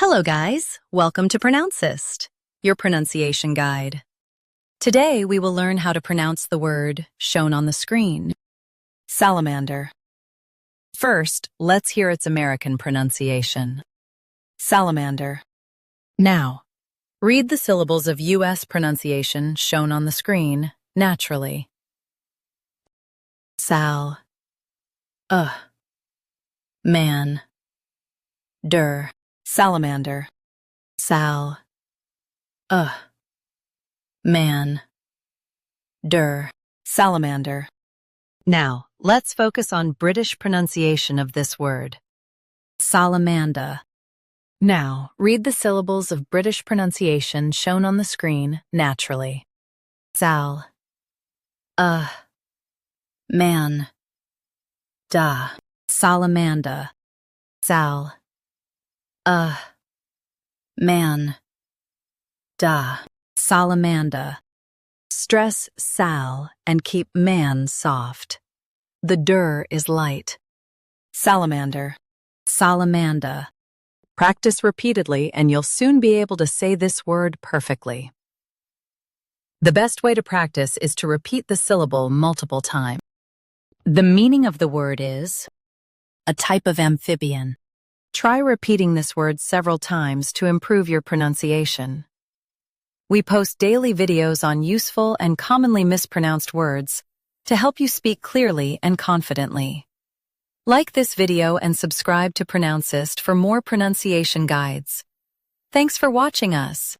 Hello guys, welcome to Pronouncist, your pronunciation guide. Today we will learn how to pronounce the word shown on the screen, salamander. First, let's hear its American pronunciation. Salamander. Now, read the syllables of U.S. pronunciation shown on the screen naturally. Sal, man, der. Salamander. Sal. Man. Der. Salamander. Now, let's focus on British pronunciation of this word. Salamander. Now, read the syllables of British pronunciation shown on the screen naturally. Sal. Man. Da. Salamander. Sal. Man. Da. Salamander. Stress sal and keep man soft. The der is light. Salamander. Salamander. Practice repeatedly and you'll soon be able to say this word perfectly. The best way to practice is to repeat the syllable multiple times. The meaning of the word is a type of amphibian. Try repeating this word several times to improve your pronunciation. We post daily videos on useful and commonly mispronounced words to help you speak clearly and confidently. Like this video and subscribe to Pronouncist for more pronunciation guides. Thanks for watching us.